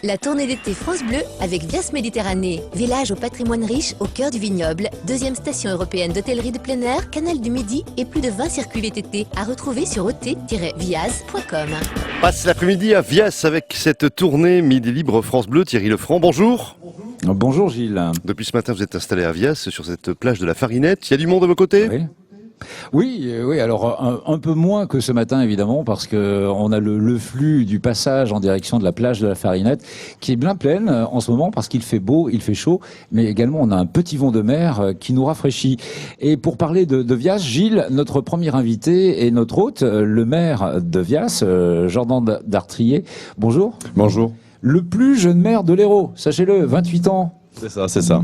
La tournée d'été France Bleu avec Vias Méditerranée. Village au patrimoine riche au cœur du vignoble. Deuxième station européenne d'hôtellerie de plein air, Canal du Midi et plus de 20 circuits VTT à retrouver sur ot-vias.com. Passe l'après-midi à Vias avec cette tournée Midi Libre France Bleu. Thierry Lefranc, bonjour. Bonjour Gilles. Depuis ce matin, vous êtes installé à Vias sur cette plage de la Farinette. Il y a du monde de vos côtés ? Oui. Oui. Alors un peu moins que ce matin évidemment parce que on a le flux du passage en direction de la plage de la Farinette qui est bien pleine en ce moment parce qu'il fait beau, il fait chaud, mais également on a un petit vent de mer qui nous rafraîchit. Et pour parler de Vias, Gilles, notre premier invité est notre hôte, le maire de Vias, Jordan Dartrier. Bonjour. Bonjour. Le plus jeune maire de l'Hérault, sachez-le, 28 ans. C'est ça.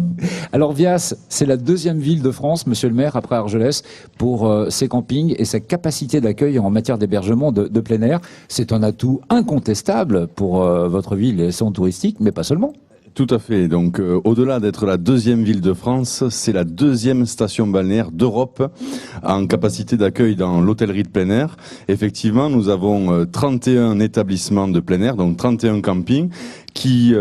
Alors Vias, c'est la deuxième ville de France, monsieur le maire, après Argelès, pour ses campings et sa capacité d'accueil en matière d'hébergement de plein air. C'est un atout incontestable pour votre ville et son touristique, mais pas seulement. Tout à fait. Donc, au-delà d'être la deuxième ville de France, c'est la deuxième station balnéaire d'Europe en capacité d'accueil dans l'hôtellerie de plein air. Effectivement, nous avons 31 établissements de plein air, donc 31 campings, qui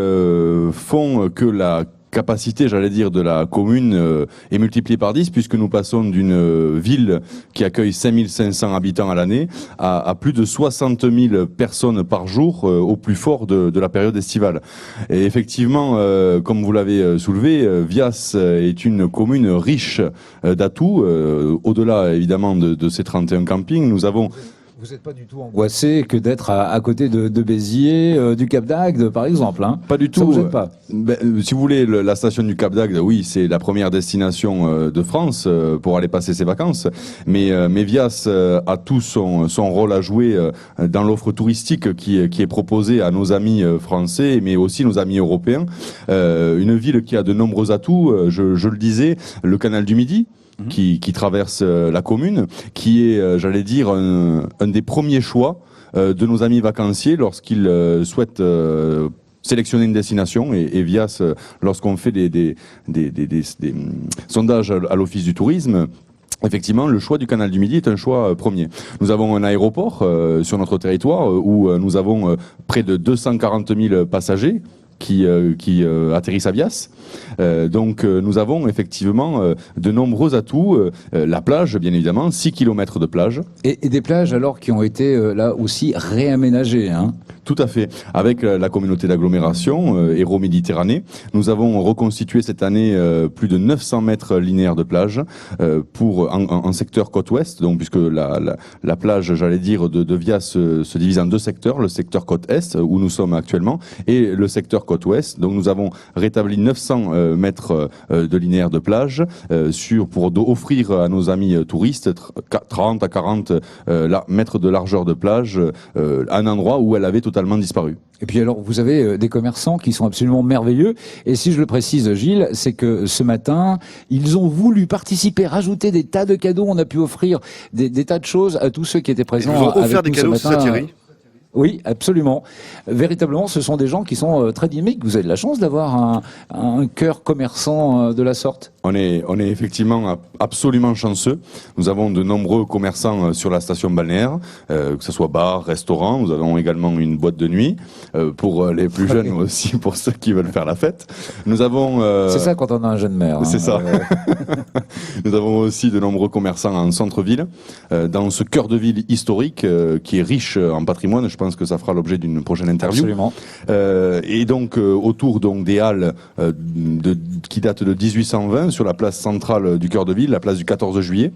font que la capacité, j'allais dire, de la commune est multipliée par 10 puisque nous passons d'une ville qui accueille 5500 habitants à l'année à plus de 60 000 personnes par jour au plus fort de la période estivale. Et effectivement, comme vous l'avez soulevé, Vias est une commune riche d'atouts. Au-delà, évidemment, de ces 31 campings, nous avons... Vous n'êtes pas du tout angoissé que d'être à côté de Béziers, du Cap d'Agde, par exemple, hein ? Pas du tout. Ça vous gêne pas ? Si vous voulez, la station du Cap d'Agde, oui, c'est la première destination de France pour aller passer ses vacances. Mais Vias a tout son rôle à jouer dans l'offre touristique qui est proposée à nos amis français, mais aussi nos amis européens. Une ville qui a de nombreux atouts. Je le disais, le canal du Midi. Qui traverse la commune, qui est, j'allais dire, un des premiers choix de nos amis vacanciers lorsqu'ils souhaitent sélectionner une destination. Et Vias, lorsqu'on fait des sondages à l'Office du tourisme, effectivement, le choix du canal du Midi est un choix premier. Nous avons un aéroport sur notre territoire où nous avons près de 240 000 passagers qui atterrissent à Vias. Donc nous avons effectivement de nombreux atouts. La plage, bien évidemment, 6 km de plage. Et des plages alors qui ont été là aussi réaménagées, hein ? Tout à fait. Avec la communauté d'agglomération Hérault Méditerranée, nous avons reconstitué cette année plus de 900 mètres linéaires de plage pour en secteur côte ouest. Donc puisque la plage, j'allais dire, de Vias se divise en deux secteurs, le secteur côte est où nous sommes actuellement et le secteur côte ouest. Donc nous avons rétabli 900 mètres de linéaire de plage pour offrir à nos amis touristes 30 à 40 mètres de largeur de plage, un endroit où elle avait totalement disparu. Et puis alors, vous avez des commerçants qui sont absolument merveilleux. Et si je le précise, Gilles, c'est que ce matin, ils ont voulu participer, rajouter des tas de cadeaux. On a pu offrir des tas de choses à tous ceux qui étaient présents. Ils vous ont offert avec des nous cadeaux, ce c'est ça, matin. Thierry ? Oui, absolument. Véritablement, ce sont des gens qui sont très dynamiques. Vous avez de la chance d'avoir un cœur commerçant de la sorte. On est effectivement absolument chanceux. Nous avons de nombreux commerçants sur la station balnéaire, que ce soit bar, restaurant. Nous avons également une boîte de nuit pour les plus jeunes aussi, pour ceux qui veulent faire la fête. Nous avons. C'est ça quand on a un jeune maire. C'est ça. Nous avons aussi de nombreux commerçants en centre-ville, dans ce cœur de ville historique qui est riche en patrimoine. Je pense que ça fera l'objet d'une prochaine interview. Absolument. Et donc autour des halles qui datent de 1820 sur la place centrale du cœur de ville, la place du 14 juillet.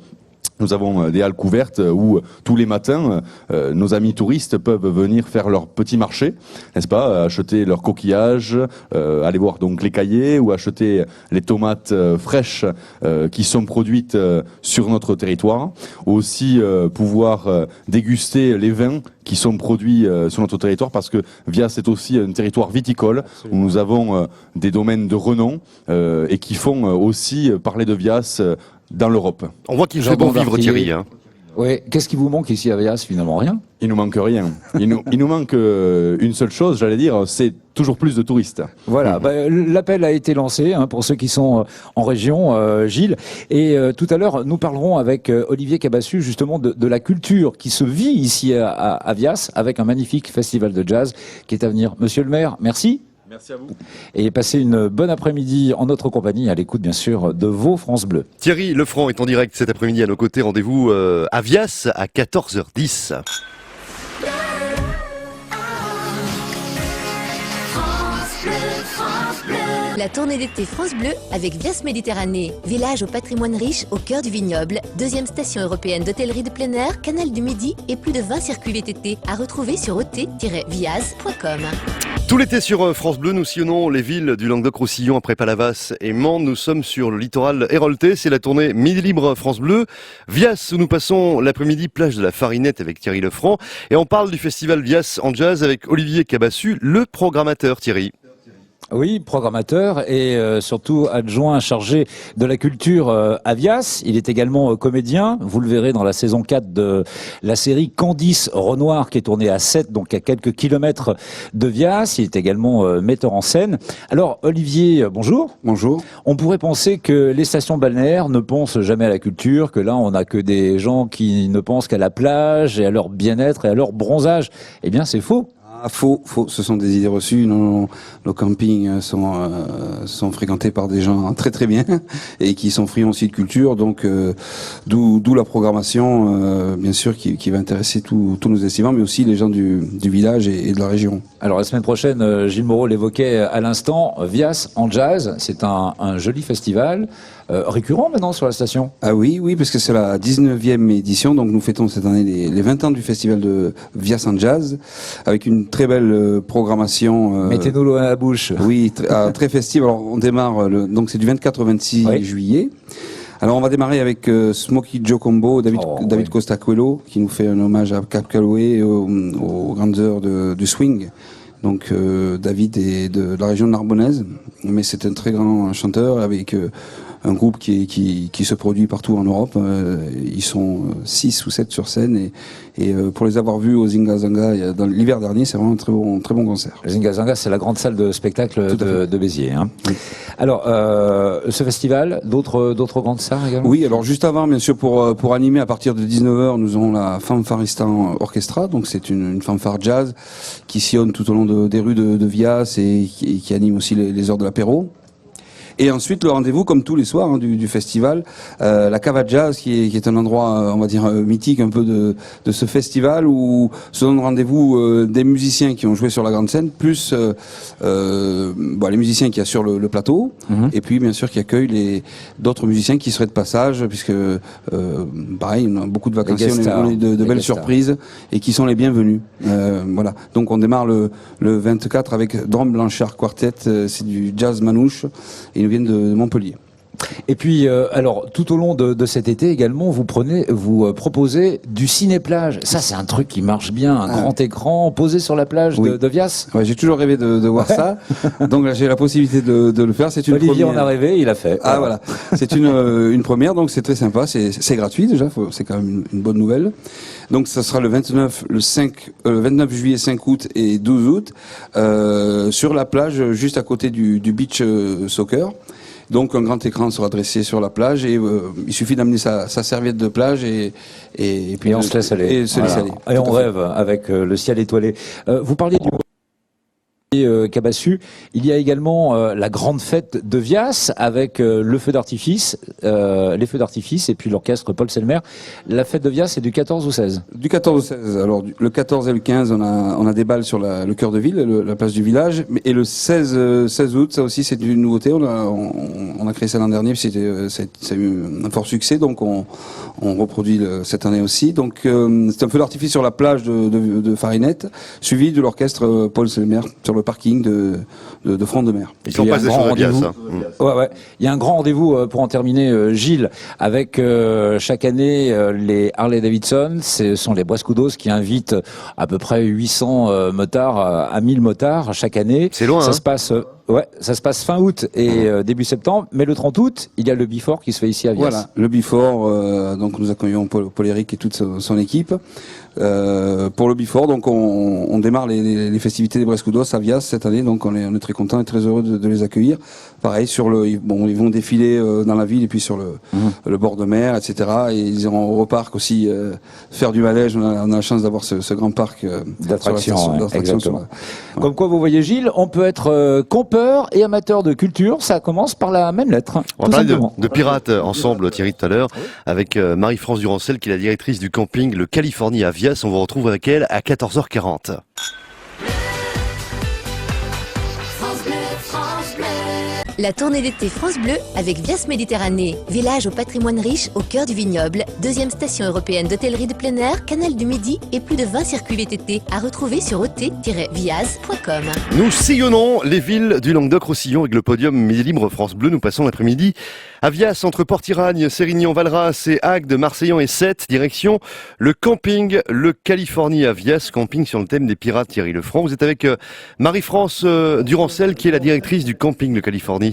Nous avons des halles couvertes où tous les matins, nos amis touristes peuvent venir faire leur petit marché, n'est-ce pas, acheter leurs coquillages, aller voir donc les caillés ou acheter les tomates fraîches qui sont produites sur notre territoire. Aussi pouvoir déguster les vins qui sont produits sur notre territoire parce que Vias est aussi un territoire viticole où nous avons des domaines de renom et qui font aussi parler de Vias dans l'Europe. On voit qu'il fait bon vivre, Thierry. Hein. Oui. Qu'est-ce qui vous manque ici à Vias, finalement? Rien. Il nous manque rien. Il nous manque une seule chose, j'allais dire, c'est toujours plus de touristes. Voilà, l'appel a été lancé pour ceux qui sont en région, Gilles. Et tout à l'heure, nous parlerons avec Olivier Cabassu justement de la culture qui se vit ici à Vias avec un magnifique festival de jazz qui est à venir. Monsieur le maire, merci. Merci à vous. Et passez une bonne après-midi en notre compagnie, à l'écoute bien sûr de vos France Bleu. Thierry Lefranc est en direct cet après-midi à nos côtés. Rendez-vous à Vias à 14h10. La tournée d'été France Bleu avec Vias Méditerranée, village au patrimoine riche au cœur du vignoble, deuxième station européenne d'hôtellerie de plein air, Canal du Midi et plus de 20 circuits VTT à retrouver sur ot-vias.com. Tout l'été sur France Bleu, nous sillonnons les villes du Languedoc-Roussillon après Palavas et Mende. Nous sommes sur le littoral héroltais. C'est la tournée Midi Libre France Bleu. Vias, où nous passons l'après-midi plage de la Farinette avec Thierry Lefranc. Et on parle du festival Vias en jazz avec Olivier Cabassu, le programmateur. Thierry. Oui, programmateur et surtout adjoint chargé de la culture à Vias. Il est également comédien. Vous le verrez dans la saison 4 de la série Candice Renoir qui est tournée à 7, donc à quelques kilomètres de Vias. Il est également metteur en scène. Alors Olivier, bonjour. Bonjour. On pourrait penser que les stations balnéaires ne pensent jamais à la culture, que là on n'a que des gens qui ne pensent qu'à la plage et à leur bien-être et à leur bronzage. Eh bien c'est faux. Ah, faux, ce sont des idées reçues. Nos campings sont fréquentés par des gens très très bien et qui sont friands aussi de culture, donc d'où la programmation, bien sûr, qui va intéresser tous nos estivants, mais aussi les gens du village et de la région. Alors la semaine prochaine, Gilles Moreau l'évoquait à l'instant, Vias en jazz, c'est un joli festival. Récurrent maintenant sur la station. Ah oui, parce que c'est la 19e édition, donc nous fêtons cette année les 20 ans du festival de Vias en Jazz, avec une très belle programmation. Mettez-nous l'eau à la bouche. Oui, très festive. Alors on démarre, donc c'est du 24 au 26 juillet. Alors on va démarrer avec Smokey Joe Combo, David Costa Coelho, qui nous fait un hommage à Cap Calloway, aux grandes heures du swing. Donc David est de la région de Narbonnaise, mais c'est un très grand chanteur avec un groupe qui se produit partout en Europe. Ils sont 6 ou 7 sur scène et pour les avoir vus au Zinga Zanga dans l'hiver dernier, c'est vraiment un très bon concert. Le Zinga Zanga, c'est la grande salle de spectacle de Béziers. Hein. Oui. Alors, ce festival, d'autres grandes salles également. Oui, alors juste avant, bien sûr, pour animer à partir de 19h, nous aurons la Fanfaristan Orchestra, donc c'est une fanfare jazz qui sillonne tout au long des rues de Vias et qui anime aussi les heures de l'apéro. Et ensuite, le rendez-vous, comme tous les soirs du festival, la Cava Jazz, qui est un endroit, on va dire, mythique un peu de ce festival, où se donnent rendez-vous des musiciens qui ont joué sur la grande scène, plus les musiciens qui assurent le plateau, et puis bien sûr qui accueillent d'autres musiciens qui seraient de passage, puisque pareil, on a beaucoup de vacanciers, on a de belles surprises, et qui sont les bienvenus. Voilà. Donc on démarre le 24 avec Drum Blanchard Quartet, c'est du jazz manouche, et ils nous viennent de Montpellier. Et puis, alors, tout au long de cet été également, vous proposez du ciné-plage. Ça, c'est un truc qui marche bien, un grand écran posé sur la plage de Vias. Ouais, j'ai toujours rêvé de voir ça. Donc là, j'ai la possibilité de le faire. C'est une Olivier première. en a rêvé, il a fait. Ah voilà. C'est une première, donc c'est très sympa. C'est gratuit déjà. C'est quand même une bonne nouvelle. Donc ça sera le 29 juillet, 5 août et 12 août sur la plage juste à côté du beach soccer. Donc un grand écran sera dressé sur la plage et il suffit d'amener sa serviette de plage et puis on se laisse aller. Et on rêve avec le ciel étoilé. Vous parliez du Cabassu. Il y a également la grande fête de Vias avec le feu d'artifice, les feux d'artifice et puis l'orchestre Paul Selmer. La fête de Vias, c'est du 14 au 16. Du 14 au 16. Alors le 14 et le 15, on a des balles sur le cœur de ville, la place du village. Et le 16 août, ça aussi c'est une nouveauté. On a créé ça l'an dernier, ça a eu un fort succès, donc on reproduit cette année aussi. Donc c'est un feu d'artifice sur la plage de Farinette, suivi de l'orchestre Paul Selmer sur le parking de front de mer. Ils sont pas des choses à bien, ça. Ouais. Il y a un grand rendez-vous pour en terminer, Gilles, avec chaque année les Harley Davidson. Ce sont les Boiscoudos qui invitent à peu près 800 motards à 1000 motards chaque année. C'est loin. Ça hein. se passe. Ouais, ça se passe fin août et début septembre, mais le 30 août, il y a le Before qui se fait ici à Vias. Voilà, le Before, donc nous accueillons Paul-Éric et toute son équipe. Pour le Before, donc on démarre les festivités des Brescudos à Vias cette année, donc on est très content et très heureux de les accueillir. Pareil ils vont défiler dans la ville et puis sur le bord de mer, etc. Et ils iront au parc aussi faire du manège. On a la chance d'avoir ce grand parc d'attraction. Exactement. Comme quoi, vous voyez Gilles, on peut être campeur et amateur de culture. Ça commence par la même lettre. On va parler de pirates ensemble, Thierry, tout à l'heure, avec Marie-France Durancel, qui est la directrice du camping Le Californie à Vias. On vous retrouve avec elle à 14h40. La tournée d'été France Bleu avec Vias Méditerranée, village au patrimoine riche au cœur du vignoble, deuxième station européenne d'hôtellerie de plein air, canal du Midi et plus de 20 circuits VTT à retrouver sur ot-vias.com. Nous sillonnons les villes du Languedoc-Roussillon avec le podium Midi Libre France Bleu. Nous passons l'après-midi à Vias, entre Port-Iragne, Sérignan, Valras et Agde, Marseillan et Sète, direction le camping Le Californie à Vias, camping sur le thème des pirates. Thierry Lefranc, vous êtes avec Marie-France Durancel, qui est la directrice du camping Le Californie.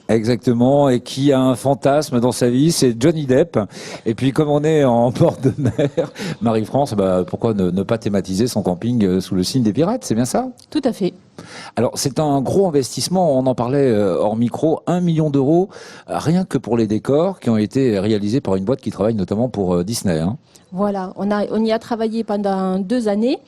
Exactement, et qui a un fantasme dans sa vie, c'est Johnny Depp. Et puis comme on est en bord de mer, Marie-France, pourquoi ne pas thématiser son camping sous le signe des pirates, c'est bien ça? Tout à fait. Alors c'est un gros investissement, on en parlait hors micro, 1 million d'euros, rien que pour les décors qui ont été réalisés par une boîte qui travaille notamment pour Disney. Voilà, on y a travaillé pendant 2 années.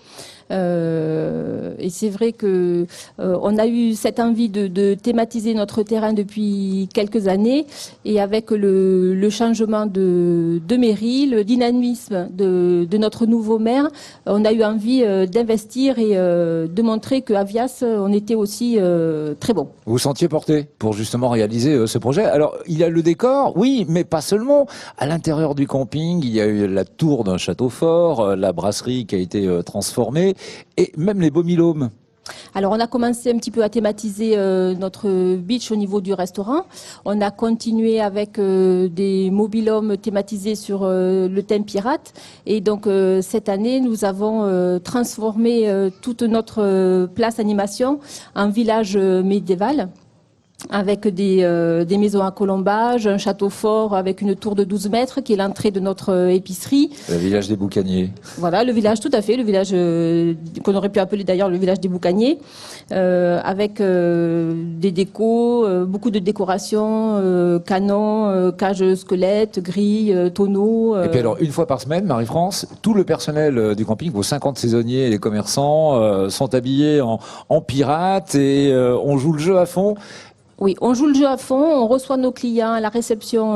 Et c'est vrai que on a eu cette envie de thématiser notre terrain depuis quelques années, et avec le changement de mairie, le dynamisme de notre nouveau maire, on a eu envie d'investir et de montrer qu'à Vias on était aussi très bon. Vous vous sentiez porté pour justement réaliser ce projet. Alors il y a le décor, oui, mais pas seulement. À l'intérieur du camping, il y a eu la tour d'un château fort, la brasserie qui a été transformée, et même les bomilômes. Alors on a commencé un petit peu à thématiser notre beach au niveau du restaurant. On a continué avec des mobilhomes thématisés sur le thème pirate. Et donc cette année, nous avons transformé toute notre place animation en village médiéval, avec des maisons à colombage, un château fort avec une tour de 12 mètres qui est l'entrée de notre épicerie. Le village des Boucaniers. Voilà, le village, tout à fait, le village qu'on aurait pu appeler d'ailleurs le village des Boucaniers, avec des décos, beaucoup de décorations, canons, cages squelettes, grilles, tonneaux. Et puis alors, une fois par semaine, Marie-France, tout le personnel du camping, vos 50 saisonniers et les commerçants, sont habillés en pirates et on joue le jeu à fond. Oui, on joue le jeu à fond, on reçoit nos clients à la réception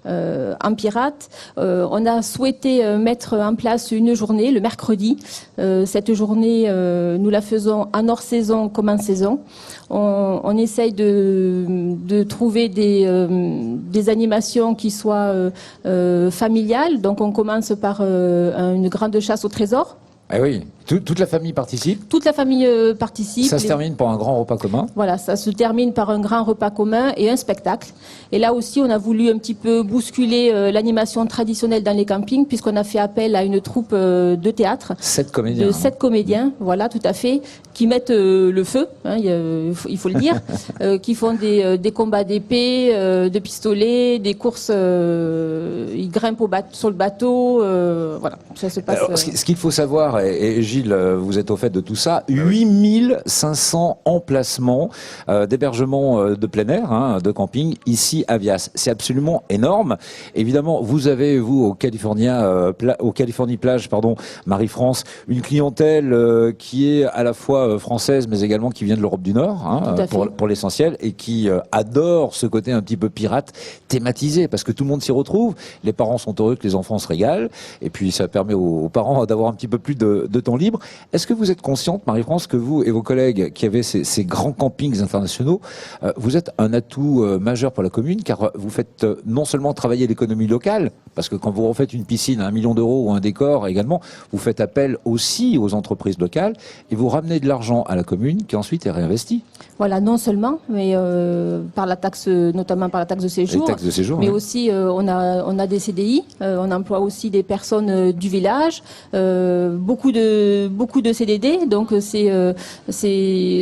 en pirate. On a souhaité mettre en place une journée, le mercredi. Cette journée, nous la faisons en hors saison comme en saison. On essaye de trouver des animations qui soient familiales. Donc on commence par une grande chasse au trésor. Ah oui, toute la famille participe. Toute la famille participe. Ça se termine par un grand repas commun. Voilà, ça se termine par un grand repas commun et un spectacle. Et là aussi, on a voulu un petit peu bousculer l'animation traditionnelle dans les campings, puisqu'on a fait appel à une troupe de théâtre. 7 comédiens. De 7 comédiens, voilà, tout à fait, qui mettent le feu, il faut le dire, qui font des combats d'épée, de pistolets, des courses, ils grimpent sur le bateau, voilà, ça se passe. Alors, ce qu'il faut savoir, et Gilles, vous êtes au fait de tout ça, 8500 emplacements d'hébergement de plein air, de camping, ici à Vias. C'est absolument énorme. Évidemment, vous avez, vous, au Californie Plage, Marie-France, une clientèle qui est à la fois française, mais également qui vient de l'Europe du Nord, pour l'essentiel, et qui adore ce côté un petit peu pirate, thématisé, parce que tout le monde s'y retrouve. Les parents sont heureux que les enfants se régalent, et puis ça permet aux parents d'avoir un petit peu plus de temps libre. Est-ce que vous êtes consciente, Marie-France, que vous et vos collègues qui avez ces grands campings internationaux, vous êtes un atout majeur pour la commune, car vous faites non seulement travailler l'économie locale, Parce que quand vous refaites une piscine à 1 million d'euros ou un décor également, vous faites appel aussi aux entreprises locales et vous ramenez de l'argent à la commune qui ensuite est réinvesti. Voilà, non seulement, mais par la taxe, notamment par la taxe de séjour. Les taxes de séjour, mais oui. aussi on a des CDI, on emploie aussi des personnes du village, beaucoup de CDD. Donc c'est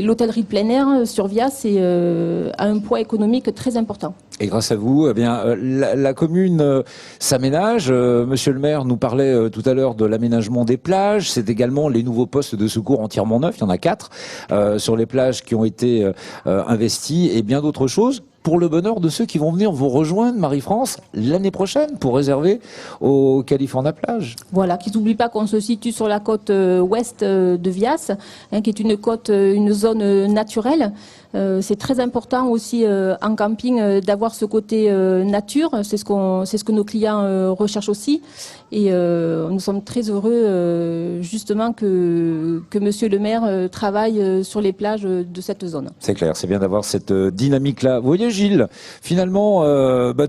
l'hôtellerie de plein air sur Vias, c'est a un poids économique très important. Et grâce à vous, eh bien, la commune s'aménage. Monsieur le maire nous parlait tout à l'heure de l'aménagement des plages. C'est également les nouveaux postes de secours entièrement neufs. Il y en a 4 sur les plages qui ont été investis et bien d'autres choses. Pour le bonheur de ceux qui vont venir vous rejoindre, Marie-France, l'année prochaine pour réserver au California Plage. Voilà, qu'ils n'oublient pas qu'on se situe sur la côte ouest de Vias, qui est une côte, une zone naturelle. C'est très important aussi en camping d'avoir ce côté nature. C'est ce que nos clients recherchent aussi. Et nous sommes très heureux justement que Monsieur le maire travaille sur les plages de cette zone. C'est clair, c'est bien d'avoir cette dynamique-là. Vous voyez Gilles, finalement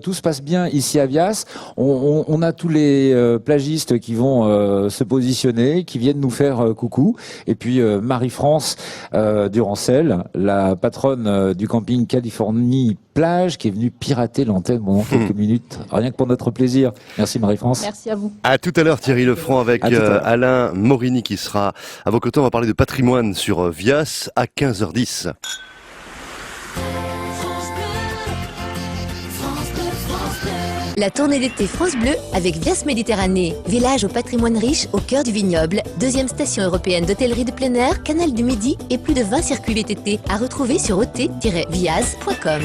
tout se passe bien ici à Vias. On a tous les plagistes qui vont se positionner, qui viennent nous faire coucou. Et puis Marie-France Durancel, la patronne du camping Californie Plage, qui est venue pirater l'antenne pendant quelques minutes, rien que pour notre plaisir. Merci Marie-France. Merci à vous. À tout à l'heure Thierry Lefranc avec À tout à l'heure. Alain Morini qui sera à vos côtés. On va parler de patrimoine sur Vias à 15h10. La tournée d'été France Bleu avec Vias Méditerranée, village au patrimoine riche au cœur du vignoble, deuxième station européenne d'hôtellerie de plein air, canal du Midi et plus de 20 circuits VTT à retrouver sur ot-vias.com.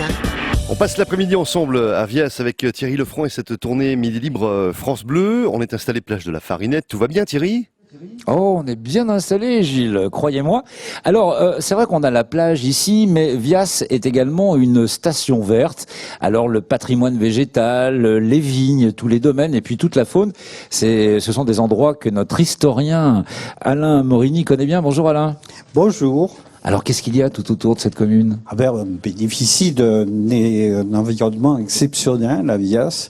On passe l'après-midi ensemble à Vias avec Thierry Lefranc et cette tournée Midi Libre France Bleu. On est installé plage de la Farinette. Tout va bien Thierry ? Oh, on est bien installé, Gilles, croyez-moi. Alors, c'est vrai qu'on a la plage ici, mais Vias est également une station verte. Alors, le patrimoine végétal, les vignes, tous les domaines, et puis toute la faune, ce sont des endroits que notre historien Alain Morini connaît bien. Bonjour Alain. Bonjour. Alors, qu'est-ce qu'il y a tout autour de cette commune ? On bénéficie d'un environnement exceptionnel, la Vias,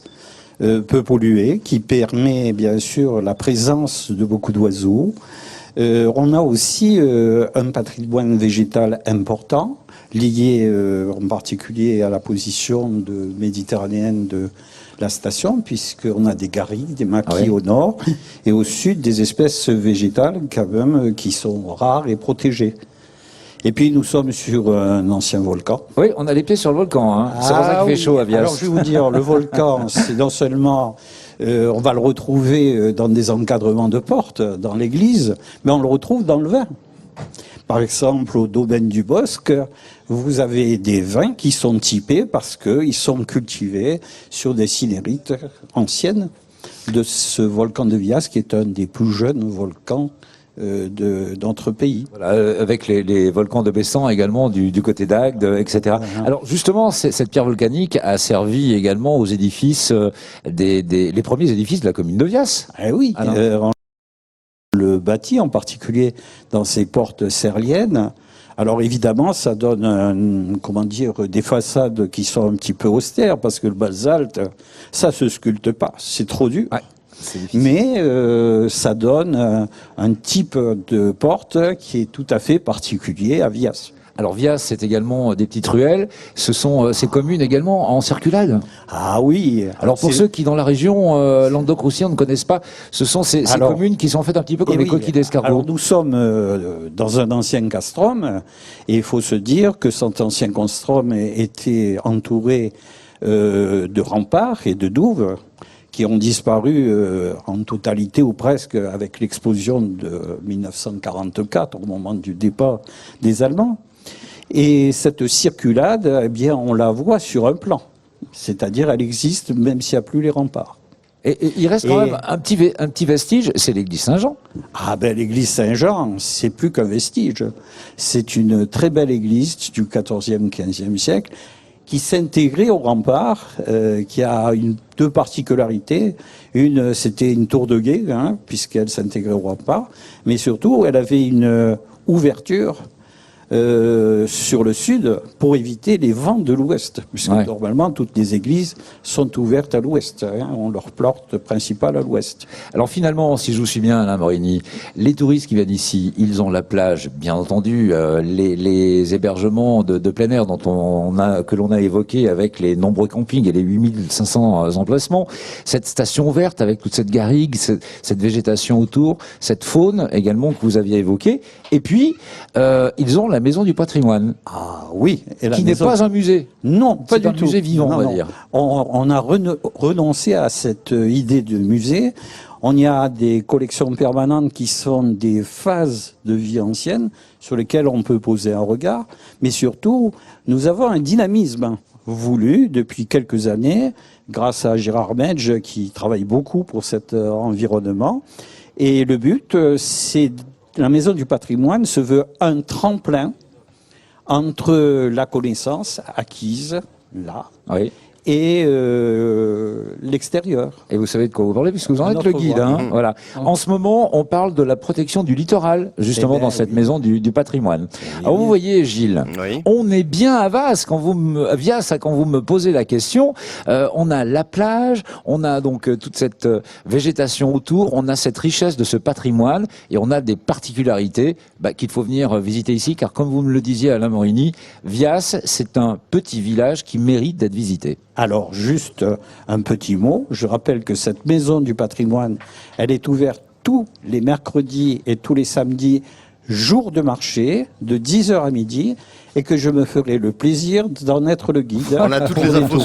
peu pollué, qui permet bien sûr la présence de beaucoup d'oiseaux. On a aussi un patrimoine végétal important, lié en particulier à la position méditerranéenne de la station, puisqu'on a des garrigues, des maquis au nord, et au sud des espèces végétales quand même qui sont rares et protégées. Et puis nous sommes sur un ancien volcan. Oui, on a les pieds sur le volcan, hein. C'est pour ça qu'il fait chaud à Vias. Alors je vais vous dire, le volcan, c'est non seulement, on va le retrouver dans des encadrements de portes, dans l'église, mais on le retrouve dans le vin. Par exemple, au domaine du Bosc, vous avez des vins qui sont typés parce qu'ils sont cultivés sur des cinérites anciennes de ce volcan de Vias, qui est un des plus jeunes volcans d'entre pays. Voilà, avec les volcans de Bessan également du côté d'Agde, etc. Voilà. Alors justement, cette pierre volcanique a servi également aux édifices, les premiers édifices de la commune de Vias. Eh oui, on le bâti, en particulier dans ses portes serliennes. Alors évidemment, ça donne des façades qui sont un petit peu austères, parce que le basalte, ça se sculpte pas, c'est trop dur. Ouais. Mais ça donne un type de porte qui est tout à fait particulier à Vias. Alors Vias, c'est également des petites ruelles. Ce sont ces communes également en circulade. Ah oui. Alors pour ceux qui dans la région Languedoc-Roussillon ne connaissent pas, ce sont ces communes qui sont en fait un petit peu comme les coquilles d'escargot. Alors nous sommes dans un ancien castrum, et il faut se dire que cet ancien castrum était entouré de remparts et de douves qui ont disparu en totalité ou presque avec l'explosion de 1944 au moment du départ des Allemands. Et cette circulade, eh bien, on la voit sur un plan. C'est-à-dire, elle existe même s'il n'y a plus les remparts. Et il reste quand même un petit vestige, c'est l'église Saint-Jean. Ah ben l'église Saint-Jean, c'est plus qu'un vestige. C'est une très belle église du XIVe, XVe siècle qui s'intégrait au rempart, qui a deux particularités. Une, c'était une tour de guet, puisqu'elle s'intégrait au rempart, mais surtout, elle avait une ouverture sur le sud pour éviter les vents de l'ouest, puisque normalement toutes les églises sont ouvertes à l'ouest, hein, ont leur porte principale à l'ouest. Alors finalement, si je vous suis bien, Alain Morini, les touristes qui viennent ici, ils ont la plage, bien entendu, les hébergements de plein air que l'on a évoqué avec les nombreux campings et les 8500 emplacements, cette station verte avec toute cette garrigue, cette végétation autour, cette faune également que vous aviez évoquée, et puis ils ont la Maison du Patrimoine. Ah oui, qui n'est pas un musée. Non, pas du tout. C'est un musée vivant, on va dire. On a renoncé à cette idée de musée. On y a des collections permanentes qui sont des phases de vie ancienne sur lesquelles on peut poser un regard. Mais surtout, nous avons un dynamisme voulu depuis quelques années, grâce à Gérard Medge qui travaille beaucoup pour cet environnement. Et le but, c'est la Maison du Patrimoine se veut un tremplin entre la connaissance acquise là et l'extérieur. Et vous savez de quoi vous parlez, puisque vous en êtes le guide. Hein, voilà. En ce moment, on parle de la protection du littoral, justement, dans cette maison du patrimoine. Alors vous voyez, Gilles, on est bien à Vias quand vous me posez la question. On a la plage, on a donc toute cette végétation autour, on a cette richesse de ce patrimoine, et on a des particularités qu'il faut venir visiter ici, car comme vous me le disiez, Alain Morini, Vias, c'est un petit village qui mérite d'être visité. Alors, juste un petit mot. Je rappelle que cette maison du patrimoine, elle est ouverte tous les mercredis et tous les samedis, jour de marché, de 10h à midi, et que je me ferai le plaisir d'en être le guide. On a toutes les infos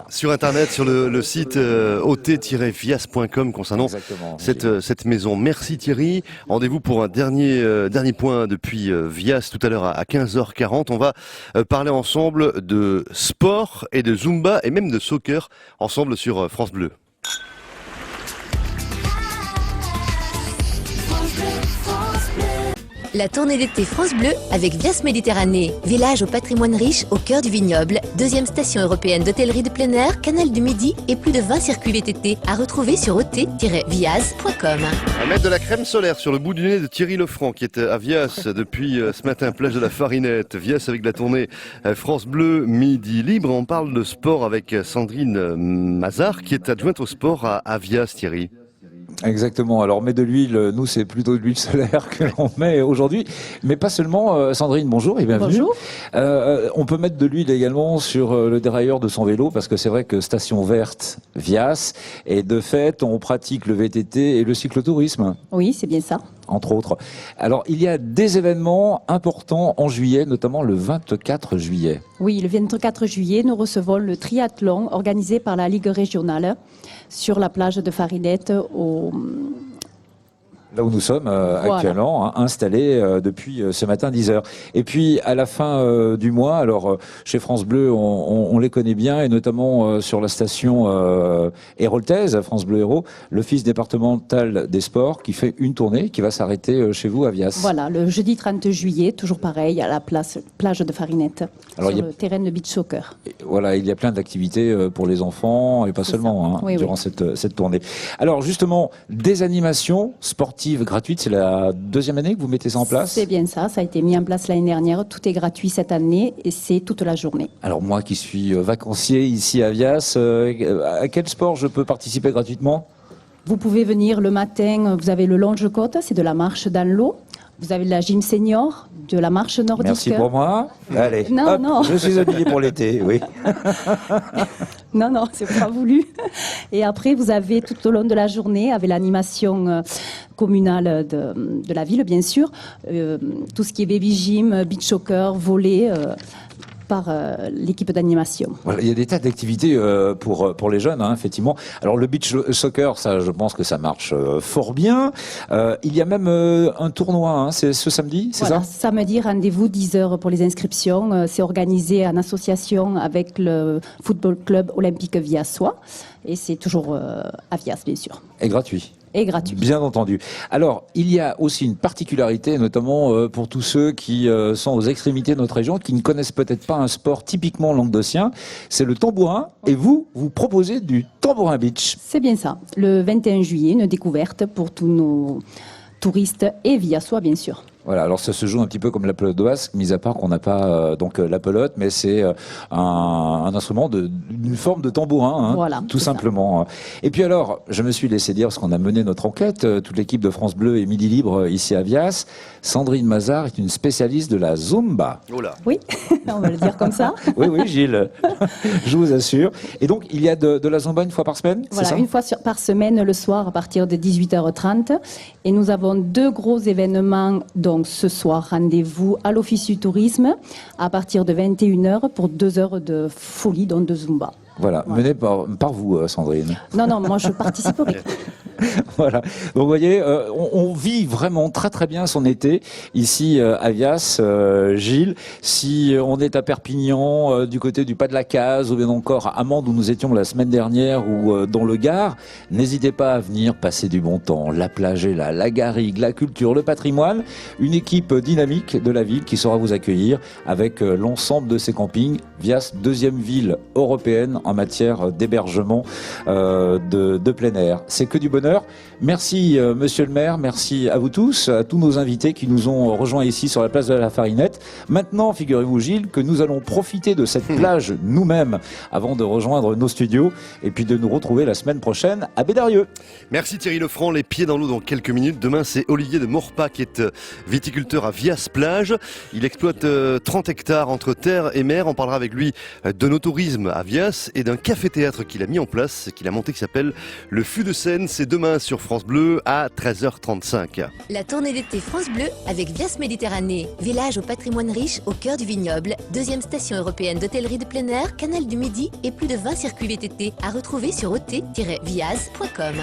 sur Internet, sur le site ot-vias.com concernant cette maison. Merci Thierry. Rendez-vous pour un dernier point depuis Vias tout à l'heure à 15h40. On va parler ensemble de sport et de Zumba et même de soccer ensemble sur France Bleu. La tournée d'été France Bleu avec Vias Méditerranée, village au patrimoine riche au cœur du vignoble, deuxième station européenne d'hôtellerie de plein air, canal du Midi et plus de 20 circuits VTT à retrouver sur ot-vias.com. À mettre de la crème solaire sur le bout du nez de Thierry Lefranc qui est à Vias depuis ce matin, plage de la Farinette. Vias avec la tournée France Bleu Midi Libre. On parle de sport avec Sandrine Mazard qui est adjointe au sport à Vias, Thierry. Exactement. Alors, on met de l'huile. Nous, c'est plutôt de l'huile solaire que l'on met aujourd'hui. Mais pas seulement. Sandrine, bonjour et bienvenue. Bonjour. On peut mettre de l'huile également sur le dérailleur de son vélo parce que c'est vrai que station verte, Vias, et de fait, on pratique le VTT et le cyclotourisme. Oui, c'est bien ça. Entre autres. Alors, il y a des événements importants en juillet, notamment le 24 juillet. Oui, le 24 juillet, nous recevons le triathlon organisé par la Ligue régionale sur la plage de Farinette là où nous sommes actuellement, installés depuis ce matin 10h. Et puis à la fin du mois, alors chez France Bleu, on les connaît bien, et notamment sur la station héroltaise, France Bleu Hérault, l'Office départemental des sports qui fait une tournée qui va s'arrêter chez vous à Vias. Voilà, le jeudi 30 juillet, toujours pareil, à la plage de Farinette, alors, sur le terrain de beach soccer. Voilà, il y a plein d'activités pour les enfants et pas seulement durant cette tournée. Alors justement, des animations sportives gratuite, c'est la deuxième année que vous mettez ça en place? C'est bien ça, ça a été mis en place l'année dernière, tout est gratuit cette année et c'est toute la journée. Alors moi qui suis vacancier ici à Vias, à quel sport je peux participer gratuitement? Vous pouvez venir le matin, vous avez le longe-côte, c'est de la marche dans l'eau. Vous avez la gym senior, de la marche nordique. Merci pour moi. Allez, non, non. Je suis habillé pour l'été, oui. Non, c'est pas voulu. Et après, vous avez tout au long de la journée, avec l'animation communale de la ville, bien sûr, tout ce qui est baby gym, beach soccer, volley, par l'équipe d'animation. Voilà, il y a des tas d'activités pour les jeunes, effectivement. Alors le beach soccer, ça, je pense que ça marche fort bien. Il y a même un tournoi, c'est ce samedi, c'est ça? Samedi, rendez-vous 10h pour les inscriptions. C'est organisé en association avec le football club olympique viasois. Et c'est toujours à Vias, bien sûr. Et gratuit. Et gratuit. Bien entendu. Alors, il y a aussi une particularité, notamment pour tous ceux qui sont aux extrémités de notre région, qui ne connaissent peut-être pas un sport typiquement languedocien, c'est le tambourin. Et vous proposez du tambourin beach. C'est bien ça. Le 21 juillet, une découverte pour tous nos touristes et viasois, bien sûr. Voilà, alors ça se joue un petit peu comme la pelote de basque, mis à part qu'on n'a pas la pelote, mais c'est un instrument d'une forme de tambourin, Voilà, tout c'est ça. simplement. Et puis alors, je me suis laissé dire, parce qu'on a mené notre enquête, toute l'équipe de France Bleu et Midi Libre ici à Vias, Sandrine Mazard est une spécialiste de la Zumba. Oh là. Oui, on va le dire comme ça. Oui, Gilles, je vous assure. Et donc, il y a de la Zumba une fois par semaine, c'est Voilà, ça une fois par semaine le soir à partir de 18h30. Et nous avons 2 gros événements. Donc ce soir, rendez-vous à l'Office du tourisme à partir de 21h pour 2 heures de folie, donc de Zumba. Voilà, mené par vous, Sandrine. Non, moi je participerai. Voilà. Donc vous voyez, on vit vraiment très très bien son été ici à Vias, Gilles. Si on est à Perpignan, du côté du Pas de la Case, ou bien encore à Mende où nous étions la semaine dernière, ou dans le Gard, n'hésitez pas à venir passer du bon temps. La plage est là, la garrigue, la culture, le patrimoine, une équipe dynamique de la ville qui saura vous accueillir avec l'ensemble de ces campings. Vias, 2e ville européenne en matière d'hébergement de plein air. C'est que du bonheur. Merci Monsieur le maire, merci à vous tous, à tous nos invités qui nous ont rejoints ici sur la place de la Farinette. Maintenant, figurez-vous Gilles, que nous allons profiter de cette plage nous-mêmes avant de rejoindre nos studios et puis de nous retrouver la semaine prochaine à Bédarieux. Merci Thierry Lefranc, les pieds dans l'eau dans quelques minutes. Demain, c'est Olivier de Maurepas qui est viticulteur à Vias Plage. Il exploite 30 hectares entre terre et mer. On parlera avec lui de nos tourismes à Vias et d'un café-théâtre qu'il a mis en place, qu'il a monté, qui s'appelle Le Fût de Seine. C'est demain sur France Bleu à 13h35. La tournée d'été France Bleu avec Vias Méditerranée, village au patrimoine riche au cœur du vignoble, 2e station européenne d'hôtellerie de plein air, canal du Midi et plus de 20 circuits VTT à retrouver sur ot-vias.com.